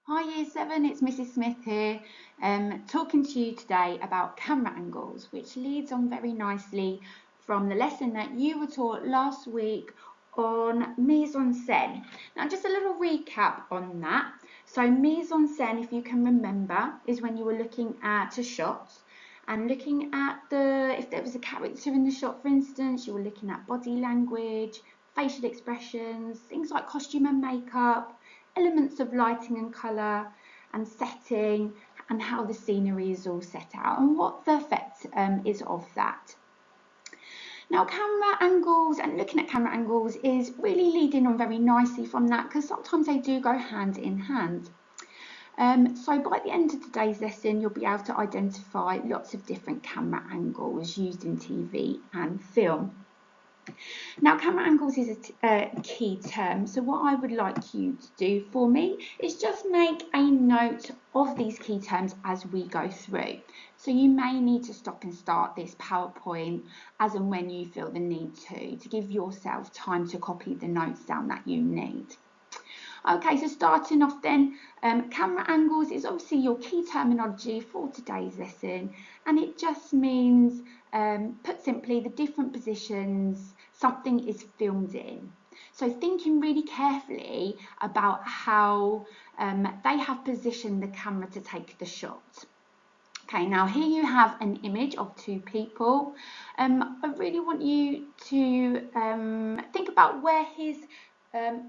Hi Year 7, it's Mrs Smith here, talking to you today about camera angles, which leads on very nicely from the lesson that you were taught last week on mise-en-scène. Now just a little recap on that. So mise-en-scène, if you can remember, is when you were looking at a shot and looking at if there was a character in the shot, for instance, you were looking at body language, facial expressions, things like costume and makeup, elements of lighting and colour and setting, and how the scenery is all set out and what the effect is of that. Now camera angles and looking at camera angles is really leading on very nicely from that, because sometimes they do go hand in hand. So by the end of today's lesson, you'll be able to identify lots of different camera angles used in TV and film. Now, camera angles is a key term, so what I would like you to do for me is just make a note of these key terms as we go through. So you may need to stop and start this PowerPoint as and when you feel the need to give yourself time to copy the notes down that you need. Okay, so starting off then, camera angles is obviously your key terminology for today's lesson, and it just means, put simply, the different positions something is filmed in. So thinking really carefully about how they have positioned the camera to take the shot. Okay, now here you have an image of two people. I really want you to think about where his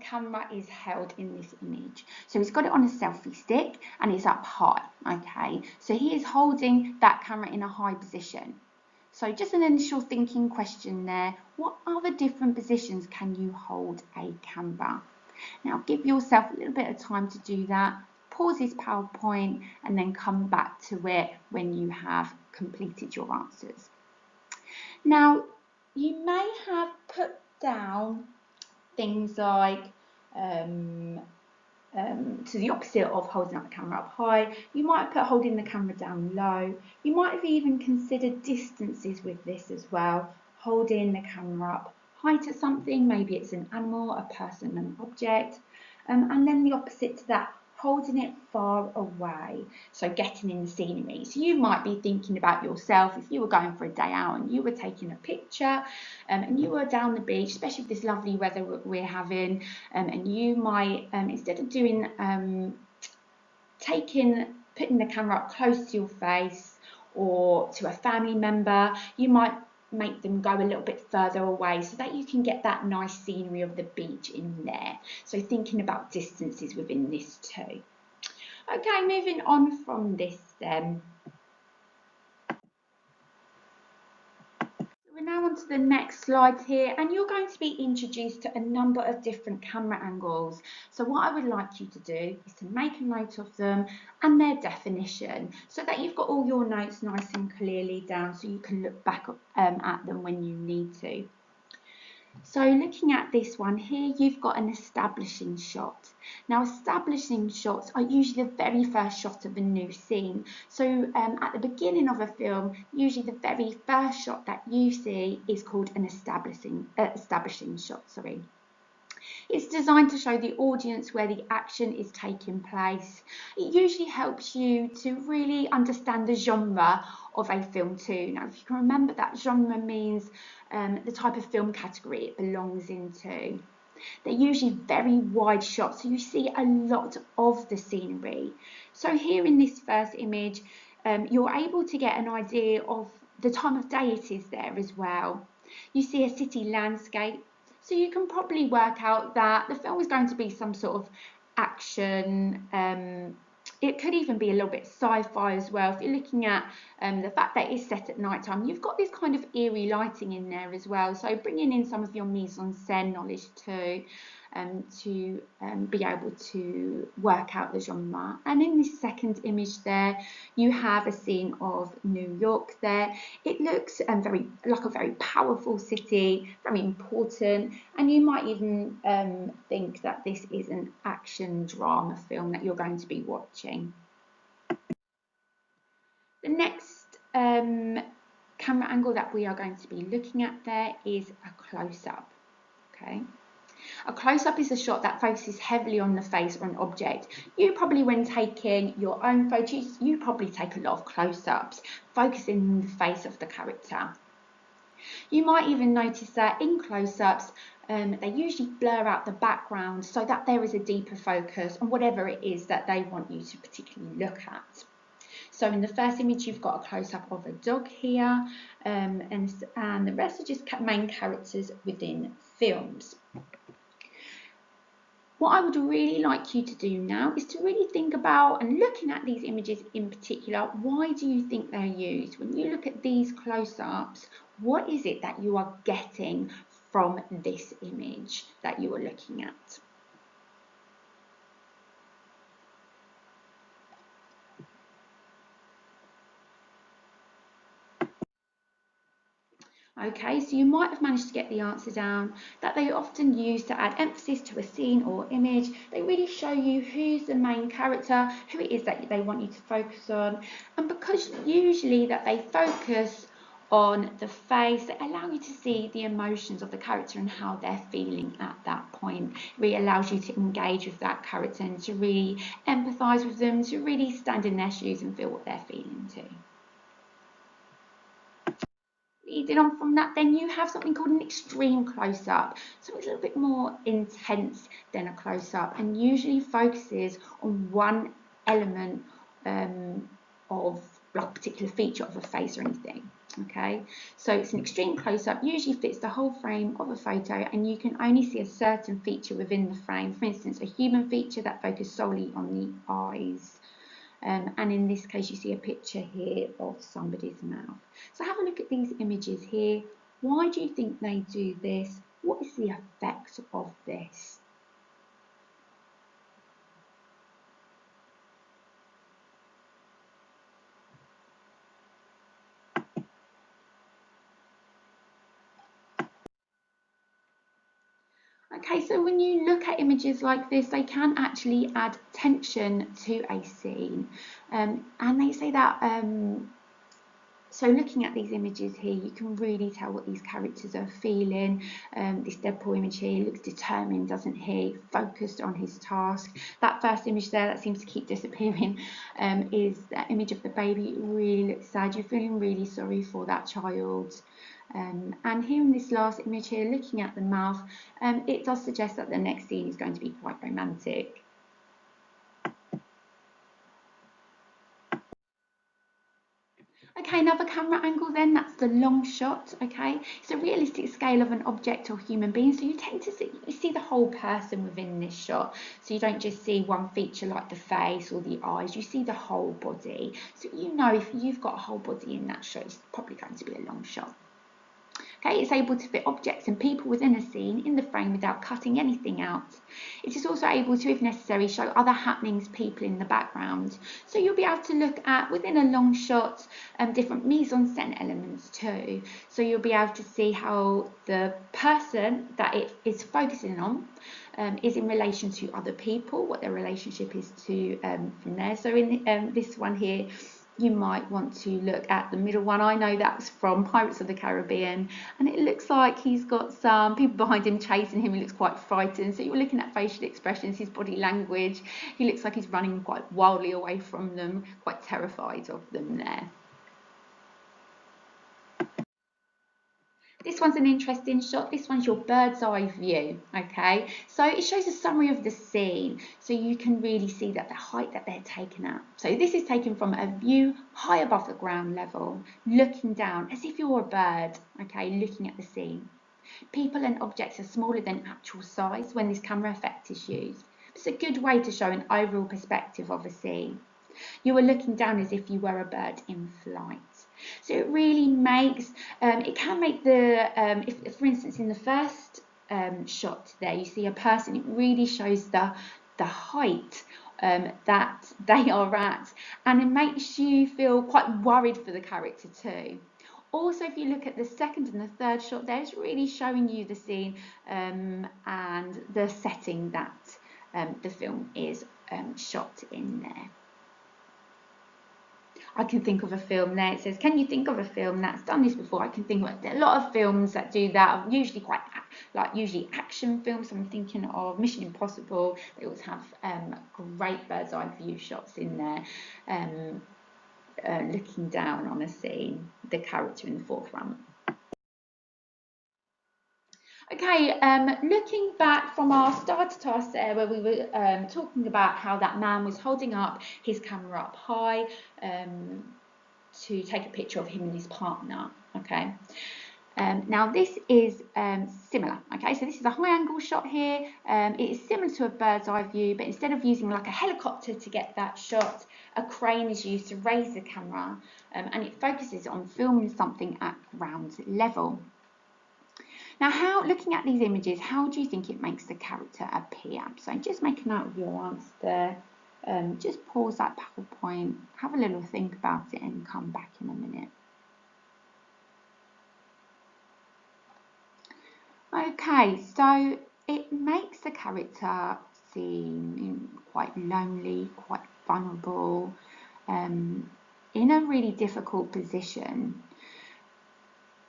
camera is held in this image. So he's got it on a selfie stick and it's up high. Okay, so he is holding that camera in a high position. So just an initial thinking question there. What other different positions can you hold a camera? Now give yourself a little bit of time to do that. Pause this PowerPoint and then come back to it when you have completed your answers. Now you may have put down things like to the opposite of holding up the camera up high, you might have put holding the camera down low. You might have even considered distances with this as well, holding the camera up high to something, maybe it's an animal, a person, an object, and then the opposite to that, holding it far away, so getting in the scenery. So you might be thinking about yourself if you were going for a day out and you were taking a picture and you were down the beach, especially with this lovely weather we're having, and you might, instead of doing putting the camera up close to your face or to a family member, you might make them go a little bit further away so that you can get that nice scenery of the beach in there. So thinking about distances within this too. Okay, moving on from this then. We're now on to the next slide here, and you're going to be introduced to a number of different camera angles. So what I would like you to do is to make a note of them and their definition so that you've got all your notes nice and clearly down so you can look back at them when you need to. So looking at this one here, you've got an establishing shot. Now establishing shots are usually the very first shot of a new scene. So at the beginning of a film, usually the very first shot that you see is called an establishing shot. Sorry. It's designed to show the audience where the action is taking place. It usually helps you to really understand the genre of a film too. Now, if you can remember, that genre means the type of film category it belongs into. They're usually very wide shots, so you see a lot of the scenery. So here in this first image, you're able to get an idea of the time of day it is there as well. You see a city landscape, so you can probably work out that the film is going to be some sort of action. It could even be a little bit sci-fi as well. If you're looking at the fact that it's set at night time, you've got this kind of eerie lighting in there as well. So bringing in some of your mise-en-scène knowledge too, to be able to work out the genre. And in this second image there, you have a scene of New York there. It looks very like a very powerful city, very important, and you might even think that this is an action drama film that you're going to be watching. The next camera angle that we are going to be looking at there is a close-up. Okay. A close-up is a shot that focuses heavily on the face or an object. You probably, when taking your own photos, you probably take a lot of close-ups, focusing on the face of the character. You might even notice that in close-ups, they usually blur out the background so that there is a deeper focus on whatever it is that they want you to particularly look at. So in the first image, you've got a close-up of a dog here, and the rest are just main characters within films. What I would really like you to do now is to really think about, and looking at these images in particular, why do you think they're used? When you look at these close-ups, what is it that you are getting from this image that you are looking at? Okay, so you might have managed to get the answer down, that they often use to add emphasis to a scene or image. They really show you who's the main character, who it is that they want you to focus on. And because usually that they focus on the face, they allow you to see the emotions of the character and how they're feeling at that point. It really allows you to engage with that character and to really empathise with them, to really stand in their shoes and feel what they're feeling too. Leading on from that, then you have something called an extreme close-up. So it's a little bit more intense than a close-up and usually focuses on one element of like a particular feature of a face or anything. Okay, so it's an extreme close-up, usually fits the whole frame of a photo, and you can only see a certain feature within the frame. For instance, a human feature that focuses solely on the eyes. And in this case, you see a picture here of somebody's mouth. So have a look at these images here. Why do you think they do this? What is the effect of this? Okay, so when you look at images like this, they can actually add tension to a scene. And they say that so looking at these images here, you can really tell what these characters are feeling. This Deadpool image here looks determined, doesn't he? Focused on his task. That first image there that seems to keep disappearing is that image of the baby. It really looks sad. You're feeling really sorry for that child. And here in this last image here, looking at the mouth, it does suggest that the next scene is going to be quite romantic. Okay, another camera angle then, that's the long shot, okay? It's a realistic scale of an object or human being, so you tend to see the whole person within this shot. So you don't just see one feature like the face or the eyes, you see the whole body. So you know if you've got a whole body in that shot, it's probably going to be a long shot. Okay, it's able to fit objects and people within a scene in the frame without cutting anything out. It is also able to, if necessary, show other happenings, people in the background. So you'll be able to look at, within a long shot, different mise-en-scène elements too. So you'll be able to see how the person that it is focusing on is in relation to other people, what their relationship is to from there. So in this one here, you might want to look at the middle one. I know that's from Pirates of the Caribbean, and it looks like he's got some people behind him chasing him. He looks quite frightened. So you're looking at facial expressions, his body language. He looks like he's running quite wildly away from them, quite terrified of them there. This one's an interesting shot. This one's your bird's eye view, okay? So it shows a summary of the scene, so you can really see that the height that they're taken at. So this is taken from a view high above the ground level, looking down as if you're a bird, okay, looking at the scene. People and objects are smaller than actual size when this camera effect is used. It's a good way to show an overall perspective of a scene. You are looking down as if you were a bird in flight. So it really makes, it can make the, if for instance in the first shot there you see a person, it really shows the height that they are at, and it makes you feel quite worried for the character too. Also, if you look at the second and the third shot there, it's really showing you the scene and the setting that the film is shot in there. I can think of a film there. It says, can you think of a film that's done this before? I can think of a lot of films that do that, are usually quite usually action films. I'm thinking of Mission Impossible. They always have great bird's eye view shots in there, looking down on a scene, the character in the forefront. Okay, looking back from our starter task there, where we were talking about how that man was holding up his camera up high to take a picture of him and his partner. Okay, now this is similar. Okay, so this is a high angle shot here. It is similar to a bird's eye view, but instead of using like a helicopter to get that shot, a crane is used to raise the camera, and it focuses on filming something at ground level. Now, looking at these images, how do you think it makes the character appear? So just make a note of your answer there. Just pause that PowerPoint, have a little think about it and come back in a minute. Okay, so it makes the character seem quite lonely, quite vulnerable, in a really difficult position.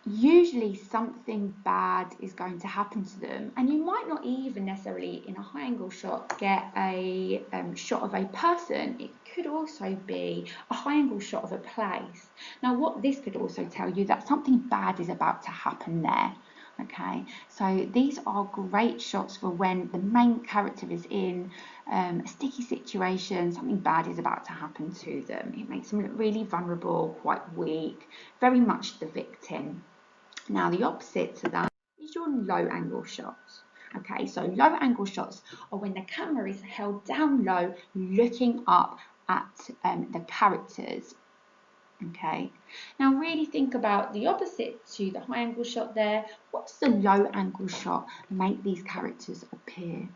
Usually something bad is going to happen to them, and you might not even necessarily in a high angle shot get a shot of a person. It could also be a high angle shot of a place. Now what this could also tell you that something bad is about to happen there. Okay, so these are great shots for when the main character is in a sticky situation, something bad is about to happen to them. It makes them look really vulnerable, quite weak, very much the victim. Now the opposite to that is your low angle shots. Okay, so low angle shots are when the camera is held down low, looking up at the characters. Okay, now really think about the opposite to the high angle shot there. What does the low angle shot make these characters appear?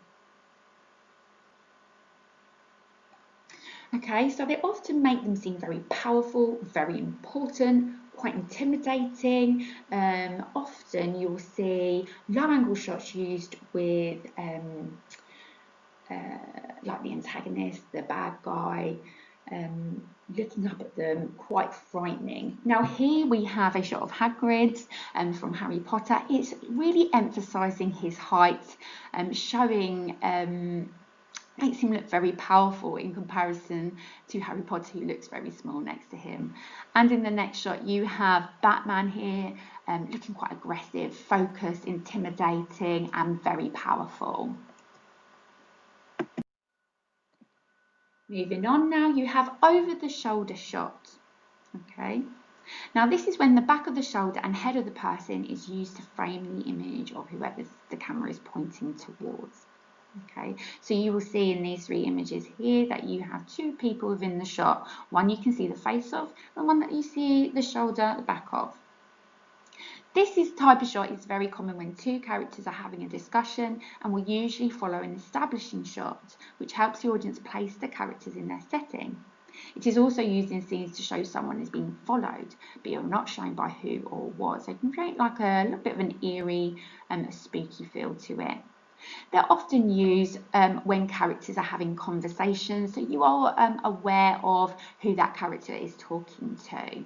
Okay, so they often make them seem very powerful, very important, quite intimidating. Often you'll see low angle shots used with like the antagonist, the bad guy, looking up at them, quite frightening. Now here we have a shot of Hagrid from Harry Potter. It's really emphasising his height, showing makes him look very powerful in comparison to Harry Potter, who looks very small next to him. And in the next shot you have Batman here, looking quite aggressive, focused, intimidating and very powerful. Moving on now, you have over the shoulder shot. Okay, now this is when the back of the shoulder and head of the person is used to frame the image of whoever the camera is pointing towards. Okay, so you will see in these three images here that you have two people within the shot. One you can see the face of, and one that you see the shoulder, the back of. This type of shot is very common when two characters are having a discussion and will usually follow an establishing shot, which helps the audience place the characters in their setting. It is also used in scenes to show someone is being followed, but you're not shown by who or what. So it can create like a little bit of an eerie and spooky feel to it. They're often used when characters are having conversations, so you are aware of who that character is talking to.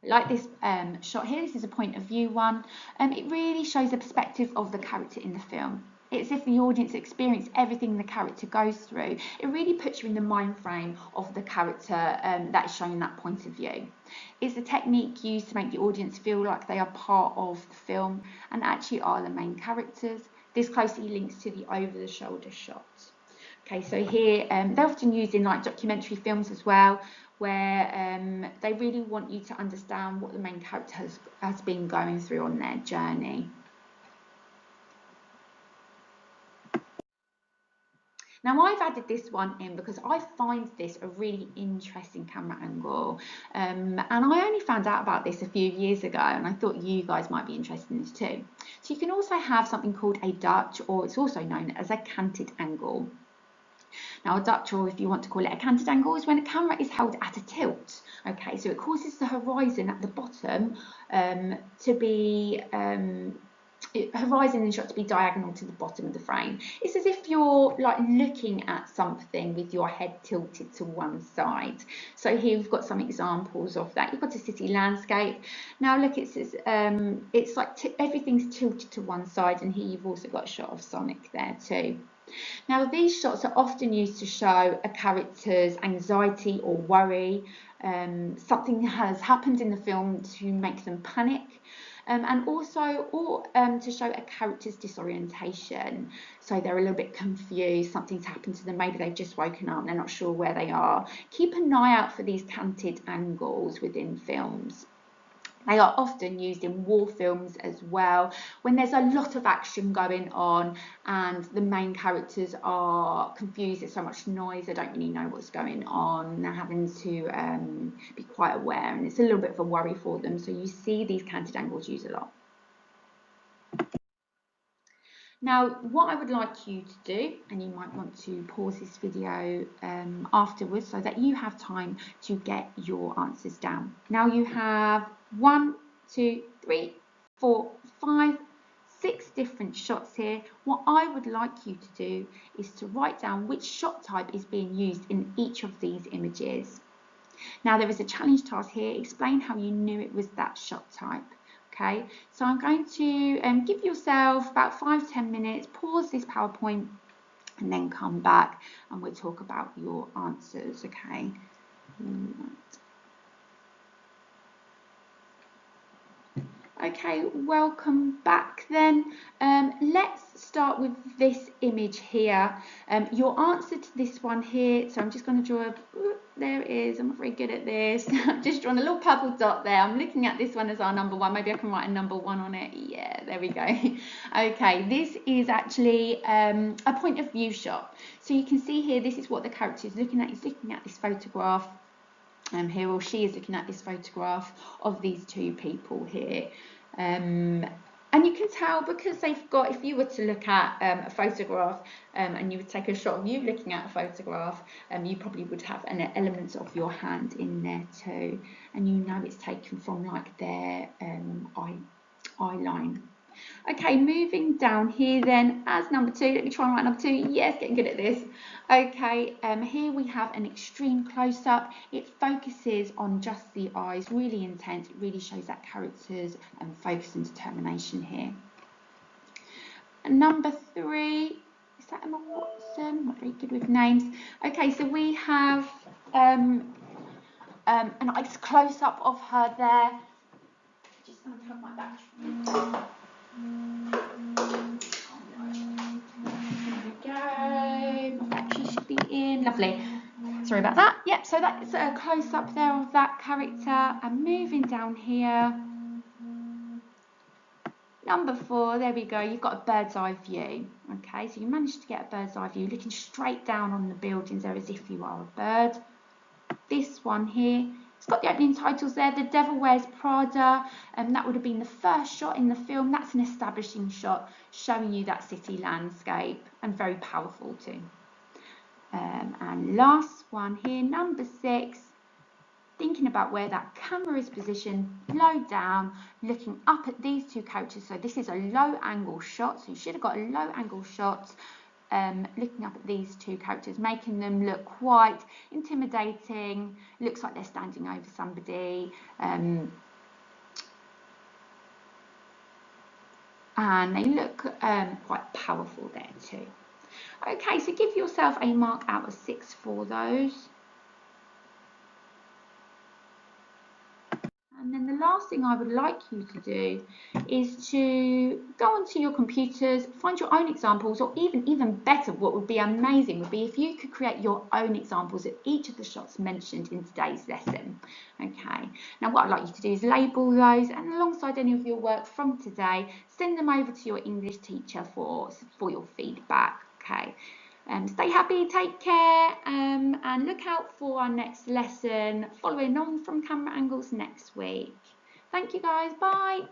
Like this shot here, this is a point of view one. It really shows the perspective of the character in the film. It's as if the audience experience everything the character goes through. It really puts you in the mind frame of the character that is shown in that point of view. It's a technique used to make the audience feel like they are part of the film and actually are the main characters. This closely links to the over-the-shoulder shot. Okay, so here they're often used in like documentary films as well, where they really want you to understand what the main character has been going through on their journey. Now I've added this one in because I find this a really interesting camera angle, and I only found out about this a few years ago, and I thought you guys might be interested in this too. So you can also have something called a Dutch, or it's also known as a canted angle. Now a Dutch, or if you want to call it a canted angle, is when a camera is held at a tilt. Okay, so it causes the horizon at the bottom to be horizon in shot to be diagonal to the bottom of the frame. It's as if you're like looking at something with your head tilted to one side. So here we've got some examples of that. You've got a city landscape. Now look, it's like everything's tilted to one side, and here you've also got a shot of Sonic there too. Now these shots are often used to show a character's anxiety or worry. Something has happened in the film to make them panic. And also to show a character's disorientation. So they're a little bit confused, something's happened to them, maybe they've just woken up, they're not sure where they are. Keep an eye out for these canted angles within films. They are often used in war films as well, when there's a lot of action going on and the main characters are confused. There's so much noise, they don't really know what's going on. They're having to be quite aware, and it's a little bit of a worry for them. So you see these canted angles used a lot. Now, what I would like you to do, and you might want to pause this video afterwards so that you have time to get your answers down. Now you have 1, 2, 3, 4, 5, 6 different shots here. What I would like you to do is to write down which shot type is being used in each of these images. Now there is a challenge task here. Explain how you knew it was that shot type. Okay, so I'm going to give yourself about 5–10 minutes, pause this PowerPoint, and then come back and we'll talk about your answers. Okay. Okay, welcome back then. Let's start with this image here. Your answer to this one here, so I'm just going to draw there it is. I'm not very good at this. I've just drawn a little purple dot there. I'm looking at this one as our number 1. Maybe I can write a number 1 on it. Yeah, there we go. Okay, this is actually a point of view shot. So you can see here, this is what the character is looking at. He's looking at this photograph. Here, or she is looking at this photograph of these two people here. And you can tell because they've got, if you were to look at a photograph and you would take a shot of you looking at a photograph, you probably would have an element of your hand in there too. And you know it's taken from like their eye line. Okay, moving down here then as number 2. Let me try and write number 2. Yes, getting good at this. Okay, here we have an extreme close-up. It focuses on just the eyes, really intense. It really shows that character's focus and determination here. And number 3, is that Emma Watson? Not very good with names. Okay, so we have a nice close-up of her there. Just going to have my battery. There we go. My battery should be in. Lovely. Sorry about that. Yep, so that's a close-up there of that character. And moving down here. Number 4, there we go. You've got a bird's eye view. Okay, so you managed to get a bird's eye view, looking straight down on the buildings there as if you are a bird. This one here, it's got the opening titles there, The Devil Wears Prada, and that would have been the first shot in the film. That's an establishing shot showing you that city landscape, and very powerful too. And last one here, number 6, thinking about where that camera is positioned, low down, looking up at these two characters. So this is a low angle shot, so you should have got a low angle shot. Looking up at these two characters, making them look quite intimidating. Looks like they're standing over somebody, and they look quite powerful there too. Okay, so give yourself a mark out of 6 for those. And then the last thing I would like you to do is to go onto your computers, find your own examples, or even better, what would be amazing would be if you could create your own examples of each of the shots mentioned in today's lesson. Okay, now what I'd like you to do is label those, and alongside any of your work from today, send them over to your English teacher for your feedback. Okay. Stay happy, take care, and look out for our next lesson following on from Camera Angles next week. Thank you guys, bye.